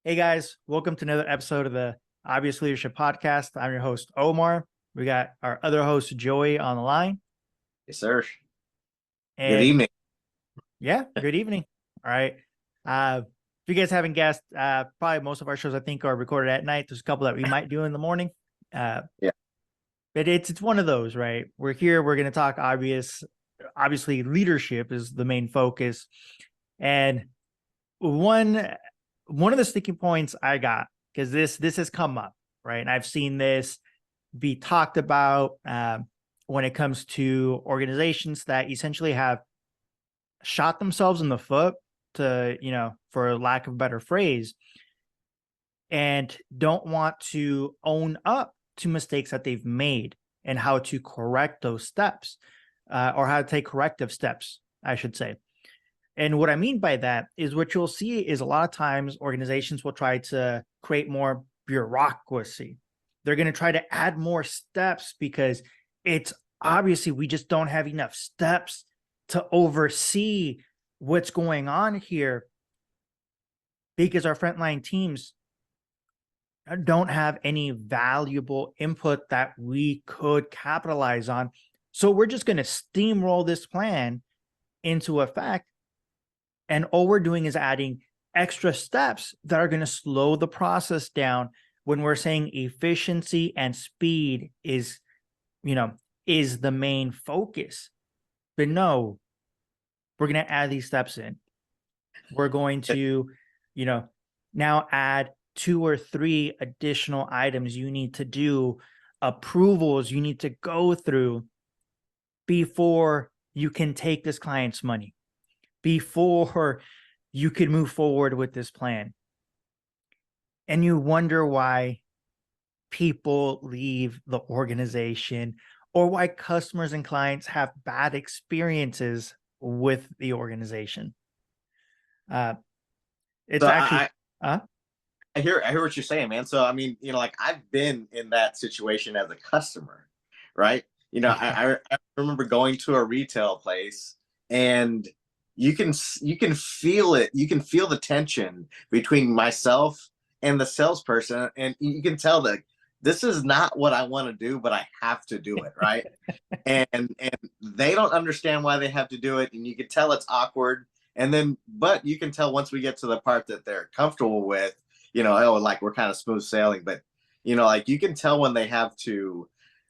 Hey guys, welcome to another episode of the Obvious Leadership Podcast. I'm your host, Omar. We got our other host, Joey, on the line. Yes, sir. Good And evening. yeah, good evening. All right. If you guys haven't guessed, probably most of our shows, I think, are recorded at night. There's a couple that we might do in the morning. Yeah. But it's one of those, right? We're here, we're going to talk obviously leadership is the main focus. And one of the sticking points I got, because this has come up, right? And I've seen this be talked about when it comes to organizations that essentially have shot themselves in the foot, to, for lack of a better phrase, and don't want to own up to mistakes that they've made and how to correct those steps, or how to take corrective steps, I should say. And what I mean by that is what you'll see is a lot of times organizations will try to create more bureaucracy. They're going to try to add more steps because it's obviously we just don't have enough steps to oversee what's going on here, because our frontline teams don't have any valuable input that we could capitalize on. So we're just going to steamroll this plan into effect. And all we're doing is adding extra steps that are going to slow the process down when we're saying efficiency and speed is the main focus. But no, we're going to add these steps in. We're going to, now add 2 or 3 additional items you need to do, approvals you need to go through before you can take this client's money, before you could move forward with this plan. And you wonder why people leave the organization, or why customers and clients have bad experiences with the organization. It's So actually, I hear what you're saying, man. So I mean, I've been in that situation as a customer, right? I remember going to a retail place, and you can feel it. You can feel the tension between myself and the salesperson, and you can tell that this is not what I want to do, but I have to do it, right? and they don't understand why they have to do it, and you can tell it's awkward. And then, but you can tell once we get to the part that they're comfortable with, like we're kind of smooth sailing. But like you can tell when they have to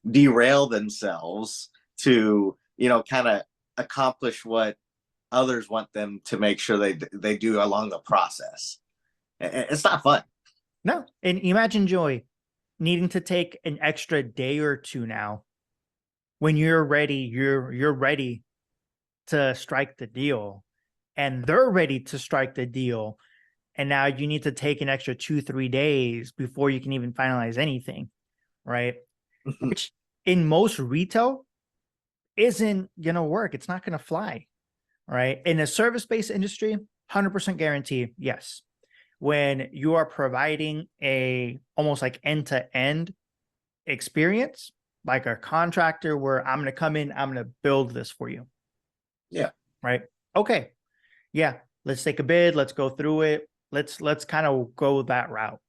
derail themselves to kind of accomplish what others want them to make sure they do along the process. It's not fun. No. And imagine, Joey, needing to take an extra day or two now when you're ready to strike the deal, and they're ready to strike the deal, and now you need to take an extra 2-3 days before you can even finalize anything, right? Which in most retail isn't gonna work. It's not gonna fly, right? In a service-based industry, 100% guarantee, yes. When you are providing a almost like end-to-end experience, like a contractor where I'm going to come in, I'm going to build this for you. Yeah. Right. Okay. Yeah. Let's take a bid. Let's go through it. Let's kind of go that route.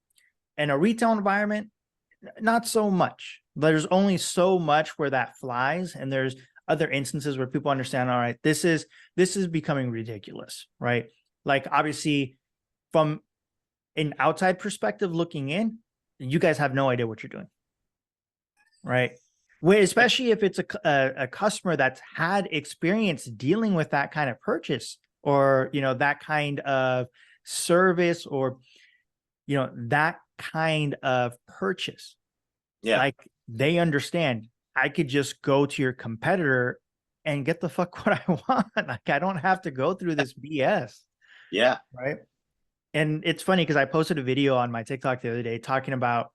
In a retail environment, not so much. There's only so much where that flies. And there's other instances where people understand, all right, this is becoming ridiculous, right? Like obviously from an outside perspective looking in, you guys have no idea what you're doing, right? Especially if it's a customer that's had experience dealing with that kind of purchase, or that kind of service, or that kind of purchase. Yeah. Like they understand, I could just go to your competitor and get the fuck what I want. Like I don't have to go through this BS. Yeah. Right. And it's funny because I posted a video on my TikTok the other day talking about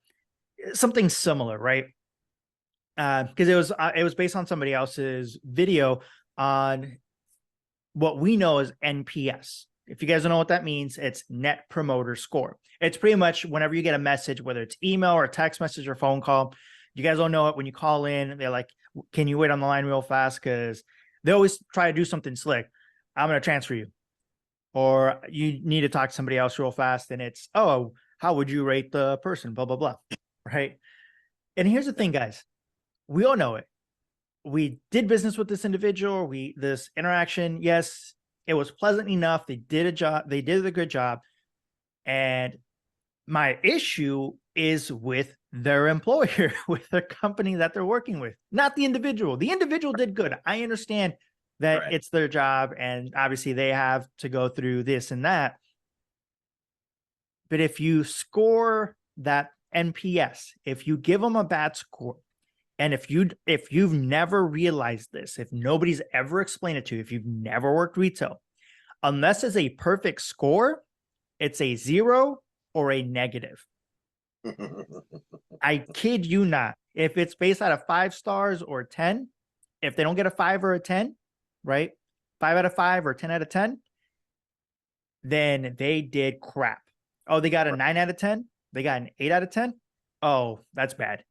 something similar, right? Because it was based on somebody else's video on what we know as NPS. If you guys don't know what that means, it's Net Promoter Score. It's pretty much whenever you get a message, whether it's email or text message or phone call, you guys don't know it. When you call in, they're like, can you wait on the line real fast? Because they always try to do something slick. I'm going to transfer you. or you need to talk to somebody else real fast and it's, oh, how would you rate the person, blah blah blah, right? And here's the thing, guys, we all know it. We did business with this individual, this interaction, yes, it was pleasant enough, they did a job, they did a good job, and my issue is with their employer, with their company that they're working with, not the individual. The individual did good. I understand that Right. it's their job and obviously they have to go through this and that. But if you score that NPS, if you give them a bad score, and if you've never realized this, if nobody's ever explained it to you, if you've never worked retail, unless it's a perfect score, it's a 0 or a negative. I kid you not. If it's based out of 5 stars or 10, if they don't get a 5 or a 10, right? 5 out of 5 or 10 out of 10, then they did crap. Oh, they got a 9 out of 10. They got an 8 out of 10. Oh, that's bad.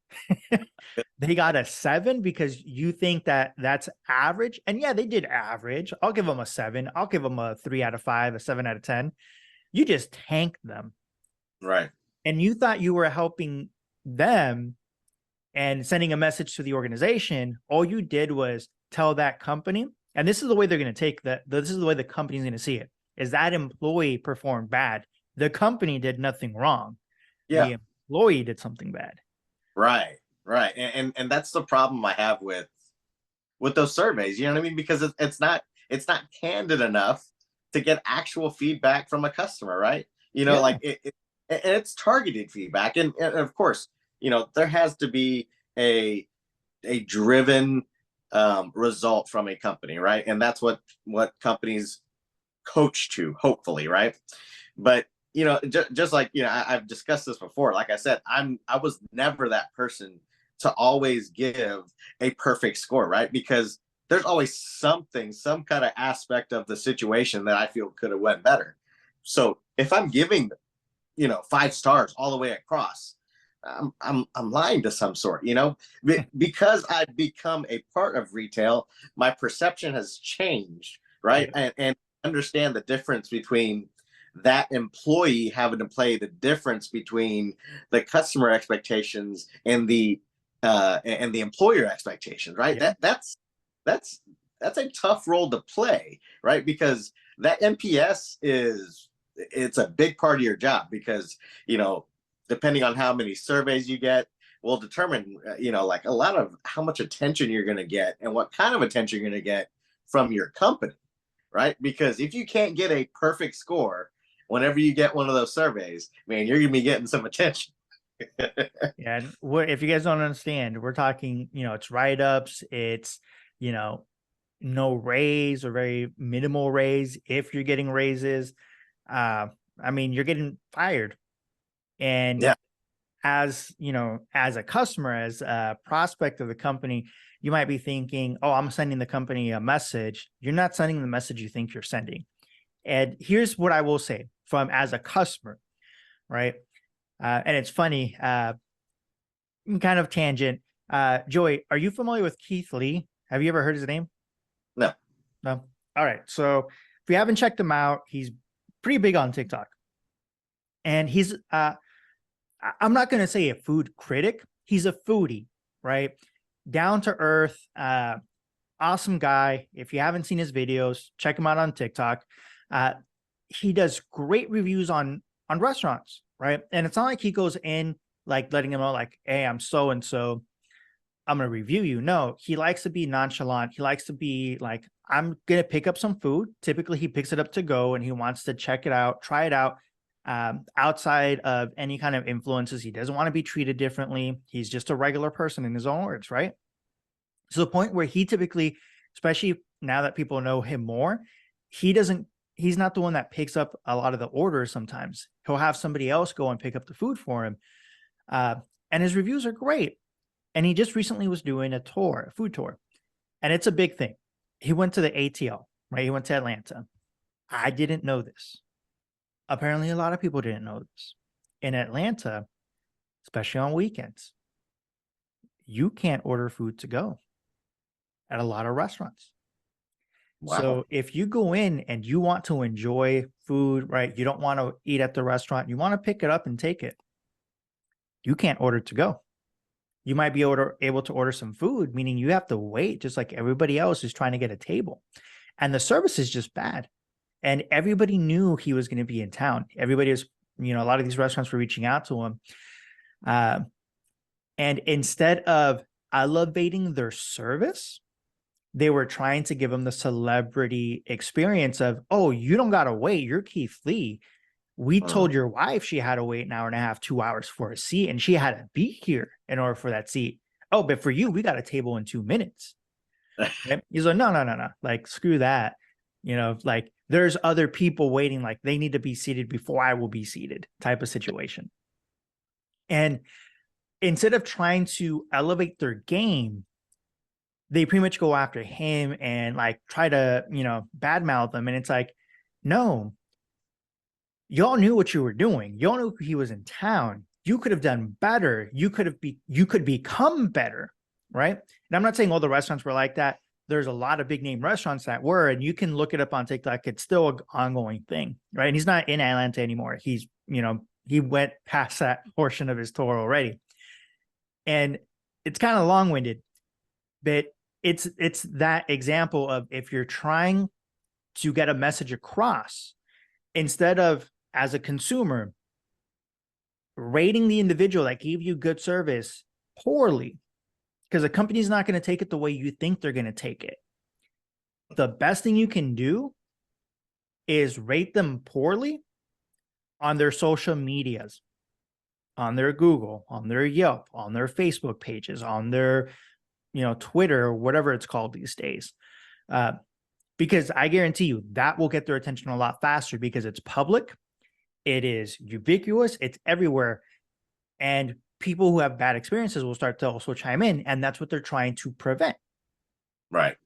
They got a 7 because you think that that's average. And yeah, they did average. I'll give them a 7. I'll give them a 3 out of 5, a 7 out of 10. You just tanked them. Right. And you thought you were helping them and sending a message to the organization. All you did was tell that company, and this is the way they're going to take that. This is the way the company's going to see it, is that employee performed bad. The company did nothing wrong. Yeah. The employee did something bad. Right. Right. And that's the problem I have with those surveys. You know what I mean? Because it's not candid enough to get actual feedback from a customer, right? You know, Yeah. like and it's targeted feedback, and of course, you know, there has to be a driven result from a company, right? And that's what companies coach to, hopefully, right? But you know, just like, you know, I've discussed this before. Like I said, I was never that person to always give a perfect score, right? Because there's always something, some kind of aspect of the situation that I feel could have went better. So if I'm giving, you know, 5 stars all the way across, I'm lying to some sort, you know, because I've become a part of retail. My perception has changed, right? And understand the difference between that employee having to play the difference between the customer expectations and the employer expectations, right? Yeah. That's a tough role to play, right? Because that NPS it's a big part of your job, because, you know, depending on how many surveys you get will determine, you know, like a lot of how much attention you're going to get and what kind of attention you're going to get from your company, right? Because if you can't get a perfect score whenever you get one of those surveys, man, you're going to be getting some attention. Yeah. And if you guys don't understand, we're talking, you know, it's write-ups, it's, you know, no raise or very minimal raise. If you're getting raises, I mean, you're getting fired. And Yeah. as, you know, as a customer, as a prospect of the company, you might be thinking, oh, I'm sending the company a message. You're not sending the message you think you're sending. And here's what I will say from as a customer, right? And it's funny, kind of tangent. Joey, are you familiar with Keith Lee? Have you ever heard his name? No. No. All right. So if you haven't checked him out, he's pretty big on TikTok. And he's I'm not going to say a food critic. He's a foodie, right? Down to earth, awesome guy. If you haven't seen his videos, check him out on TikTok. He does great reviews on restaurants, right? And it's not like he goes in like letting them know like, hey, I'm so and so, I'm going to review you. No, he likes to be nonchalant. He likes to be like, I'm going to pick up some food. Typically, he picks it up to go and he wants to check it out, try it out. Outside of any kind of influences, he doesn't want to be treated differently. He's just a regular person in his own words, right? To the point where he typically, especially now that people know him more, he's not the one that picks up a lot of the orders. Sometimes he'll have somebody else go and pick up the food for him. And his reviews are great. And he just recently was doing a food tour, and it's a big thing. He went to the ATL, right? He went to Atlanta. I didn't know this. Apparently, a lot of people didn't know this. In Atlanta, especially on weekends, you can't order food to go at a lot of restaurants. Wow. So if you go in and you want to enjoy food, right? You don't want to eat at the restaurant, you want to pick it up and take it. You can't order to go. You might be able to order some food, meaning you have to wait just like everybody else is trying to get a table. And the service is just bad. And everybody knew he was going to be in town. Everybody was, a lot of these restaurants were reaching out to him. Uh, and instead of elevating their service, they were trying to give him the celebrity experience of, oh, you don't got to wait. You're Keith Lee. We told your wife she had to wait an hour and a half, 2 hours for a seat, and she had to be here in order for that seat. Oh, but for you, we got a table in 2 minutes. Right? He's like, no, no, no, no. Like, screw that. Like there's other people waiting, like they need to be seated before I will be seated type of situation. And instead of trying to elevate their game, they pretty much go after him and like try to, badmouth them. And it's like, no, y'all knew what you were doing. Y'all knew he was in town. You could have done better. You could become better. Right. And I'm not saying all the restaurants were like that. There's a lot of big name restaurants that were, and you can look it up on TikTok. It's still an ongoing thing. Right. And he's not in Atlanta anymore. He's, he went past that portion of his tour already. And it's kind of long-winded, but it's that example of if you're trying to get a message across, instead of as a consumer rating the individual that gave you good service poorly, because a company's not going to take it the way you think they're going to take it. The best thing you can do is rate them poorly on their social medias, on their Google, on their Yelp, on their Facebook pages, on their, Twitter, or whatever it's called these days. Because I guarantee you that will get their attention a lot faster because it's public, it is ubiquitous, it's everywhere. And people who have bad experiences will start to also chime in. And that's what they're trying to prevent. Right.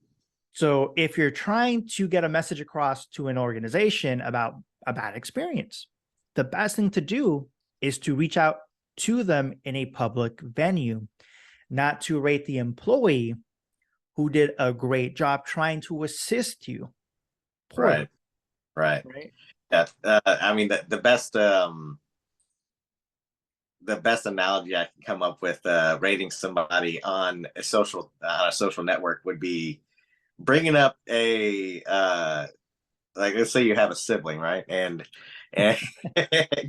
So if you're trying to get a message across to an organization about a bad experience, the best thing to do is to reach out to them in a public venue, not to rate the employee who did a great job trying to assist you. Right. Right. Yeah. I mean, the best analogy I can come up with rating somebody on a social network would be bringing up a like, let's say you have a sibling, right? And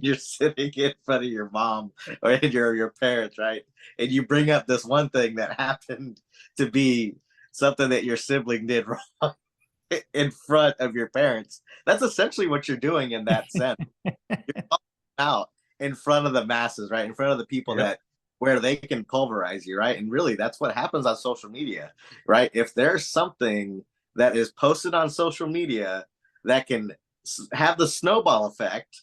you're sitting in front of your mom or your parents, right? And you bring up this one thing that happened to be something that your sibling did wrong in front of your parents. That's essentially what you're doing in that sense. You're out in front of the masses, right? In front of the people that where they can pulverize you, right? And really, that's what happens on social media, right? If there's something that is posted on social media that can have the snowball effect,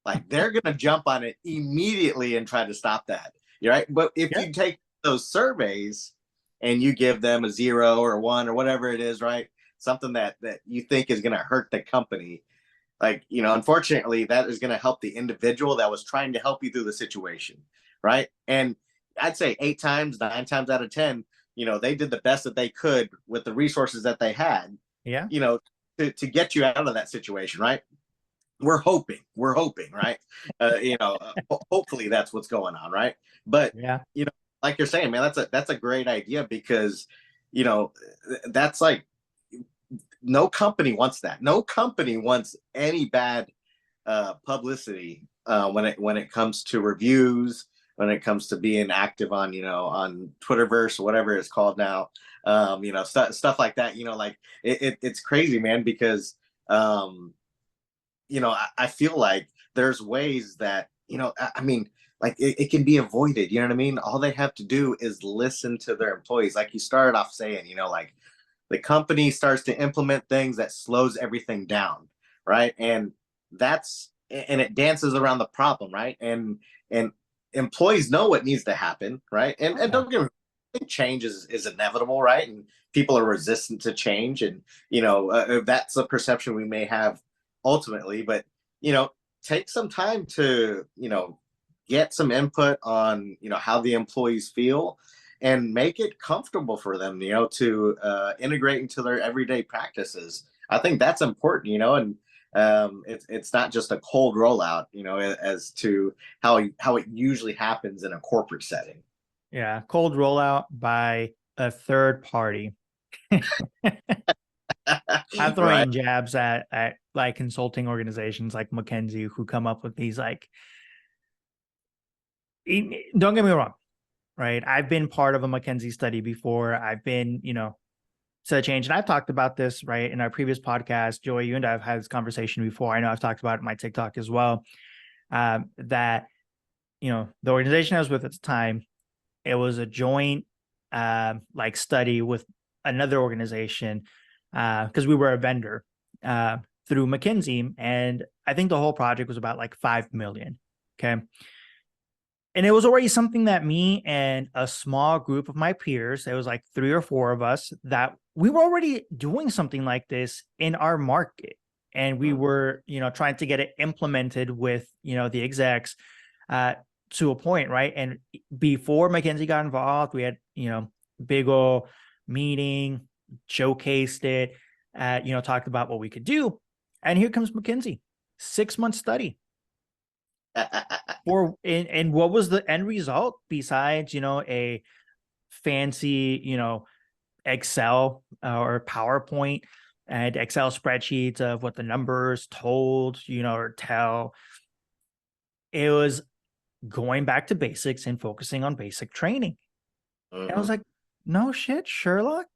like they're going to jump on it immediately and try to stop that. Right. But if you take those surveys and you give them a 0 or 1 or whatever it is, right? Something that you think is going to hurt the company. Like, unfortunately, that is going to help the individual that was trying to help you through the situation. Right. And I'd say 8 times, 9 times out of 10, they did the best that they could with the resources that they had. Yeah. To get you out of that situation, right? We're hoping, right? Hopefully that's what's going on, right? But like you're saying, man, that's a great idea because, that's like no company wants that. No company wants any bad publicity when it comes to reviews, when it comes to being active on on Twitterverse or whatever it's called now. Stuff like that. Like it's crazy, man, because I feel like there's ways that I mean, like it can be avoided. You know what I mean? All they have to do is listen to their employees. Like you started off saying, like the company starts to implement things that slows everything down, right? And it dances around the problem, right? And employees know what needs to happen, right? And don't get me wrong, change is inevitable, right? And people are resistant to change, and that's a perception we may have ultimately, but take some time to get some input on how the employees feel, and make it comfortable for them, to integrate into their everyday practices. I think that's important, and it's not just a cold rollout, as to how it usually happens in a corporate setting. Yeah, cold rollout by a third party. I'm Right. throwing jabs at like consulting organizations like McKenzie who come up with these like, don't get me wrong, right? I've been part of a McKenzie study before. I've been, to change. And I've talked about this, right, in our previous podcast. Joey, you and I have had this conversation before. I know I've talked about it in my TikTok as well. That, the organization I was with at the time, it was a joint like study with another organization because we were a vendor through McKinsey. And I think the whole project was about like 5 million. Okay. And it was already something that me and a small group of my peers, it was like 3 or 4 of us, that we were already doing something like this in our market. And we were, trying to get it implemented with, the execs to a point, right? And before McKenzie got involved, we had, big old meeting, showcased it, talked about what we could do. And here comes McKenzie, 6-month study. And what was the end result besides, a fancy, Excel or PowerPoint and Excel spreadsheets of what the numbers told, or tell? It was going back to basics and focusing on basic training. And I was like, no shit, Sherlock.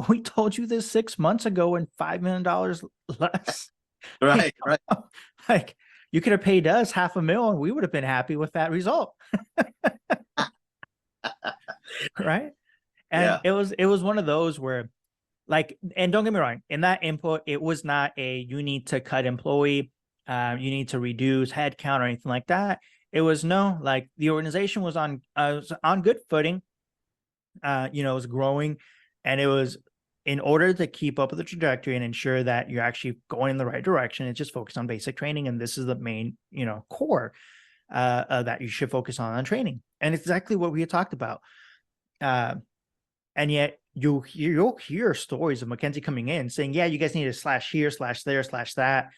We told you this 6 months ago and $5 million less. Right. Like, you could have paid us $500,000 and we would have been happy with that result. Right. And Yeah. it was one of those where, like, and don't get me wrong, in that input, it was not you need to cut employee, you need to reduce headcount or anything like that. It was no, like, the organization was on good footing. It was growing, and it was, in order to keep up with the trajectory and ensure that you're actually going in the right direction, it's just focused on basic training. And this is the main, core that you should focus on training. And it's exactly what we had talked about. And yet you'll hear stories of McKenzie coming in saying, yeah, you guys need to slash here, slash there, slash that.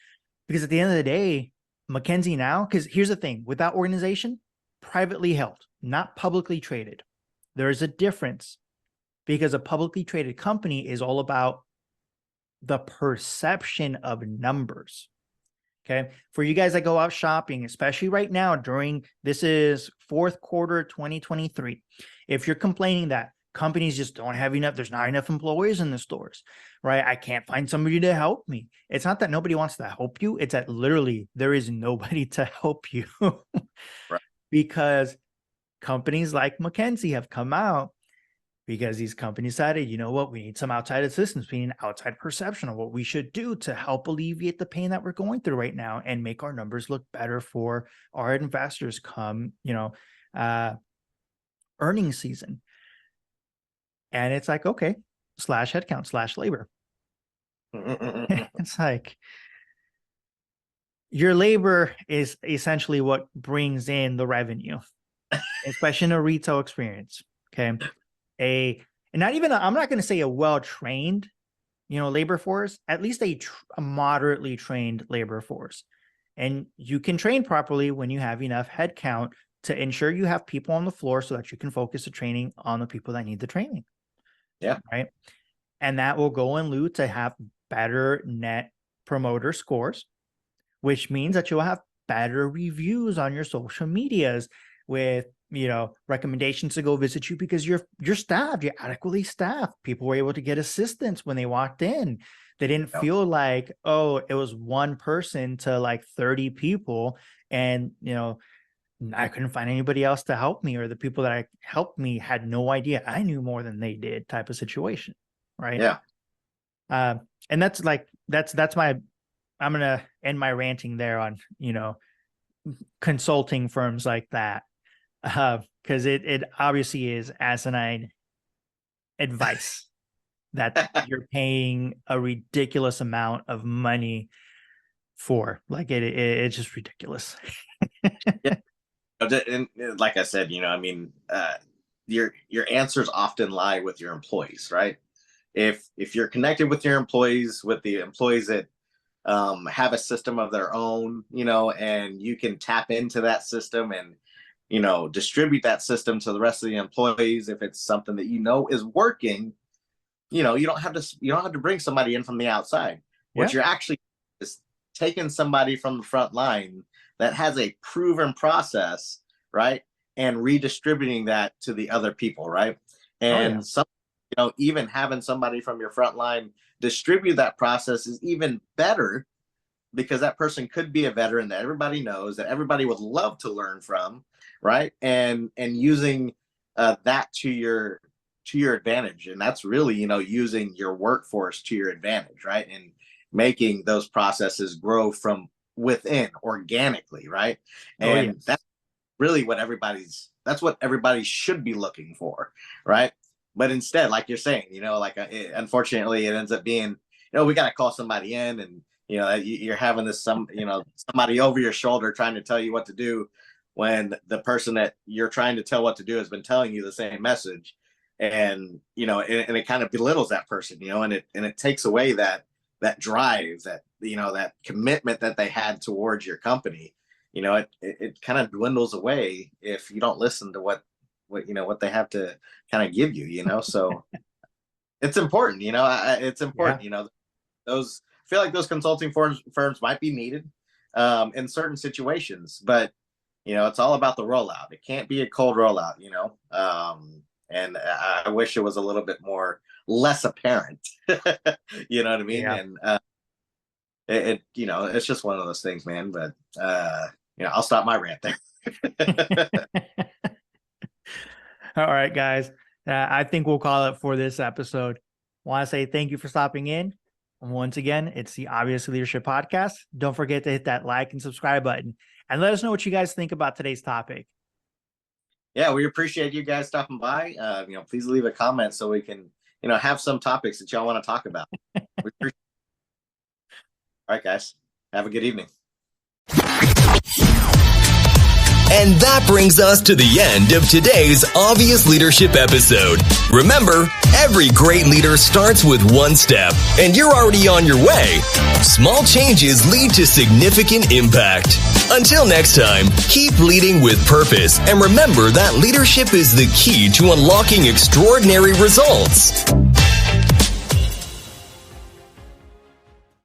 Because at the end of the day, McKenzie now, because here's the thing, with that organization, privately held, not publicly traded. There is a difference, because a publicly traded company is all about the perception of numbers. Okay. For you guys that go out shopping, especially right now this is fourth quarter 2023. If you're complaining that companies just don't have enough, there's not enough employees in the stores, right? I can't find somebody to help me. It's not that nobody wants to help you. It's that literally there is nobody to help you. Right. Because companies like McKenzie have come out, because these companies decided, you know what, we need some outside assistance, we need an outside perception of what we should do to help alleviate the pain that we're going through right now and make our numbers look better for our investors come, earnings season. And it's like, okay, slash headcount, slash labor. It's like, your labor is essentially what brings in the revenue, especially in a retail experience. Okay. And not even, I'm not going to say a well-trained, labor force, at least a moderately trained labor force. And you can train properly when you have enough headcount to ensure you have people on the floor so that you can focus the training on the people that need the training. Yeah. Right. And that will go in lieu to have better net promoter scores, which means that you'll have better reviews on your social medias with, recommendations to go visit you because you're staffed, you're adequately staffed. People were able to get assistance when they walked in. They didn't feel like, oh, it was one person to like 30 people and, I couldn't find anybody else to help me, or the people that helped me had no idea I knew more than they did, type of situation. Right. Yeah. And that's my, I'm going to end my ranting there on, consulting firms like that. Because it obviously is asinine advice that you're paying a ridiculous amount of money for. Like it's just ridiculous. Yeah. And like I said, your answers often lie with your employees, right? If you're connected with your employees, with the employees that have a system of their own, and you can tap into that system and distribute that system to the rest of the employees. If it's something that is working, you don't have to bring somebody in from the outside. What you're actually is taking somebody from the front line that has a proven process, right, and redistributing that to the other people, right? And even having somebody from your front line distribute that process is even better, because that person could be a veteran that everybody knows, that everybody would love to learn from, right? And using that to your advantage. And that's really, using your workforce to your advantage, right? And making those processes grow from within organically, right? And that's really that's what everybody should be looking for, right? But instead, like you're saying, unfortunately, it ends up being, we got to call somebody in, and you're having this somebody over your shoulder trying to tell you what to do, when the person that you're trying to tell what to do has been telling you the same message, and and it kind of belittles that person, and it takes away that drive, that commitment that they had towards your company. It kind of dwindles away if you don't listen to what they have to kind of give you, so it's important, it's important, those, I feel like those consulting firms might be needed in certain situations, but it's all about the rollout. It can't be a cold rollout, and I wish it was a little bit less apparent. You know what I mean? Yeah. And it's just one of those things, man. But I'll stop my rant there. All right, guys. I think we'll call it for this episode. Want to say thank you for stopping in. And once again, it's the Obvious Leadership Podcast. Don't forget to hit that like and subscribe button, and let us know what you guys think about today's topic. Yeah, we appreciate you guys stopping by. Please leave a comment so we can, have some topics that y'all want to talk about. We appreciate All right, guys. Have a good evening. And that brings us to the end of today's Obvious Leadership episode. Remember, every great leader starts with one step, and you're already on your way. Small changes lead to significant impact. Until next time, keep leading with purpose, and remember that leadership is the key to unlocking extraordinary results.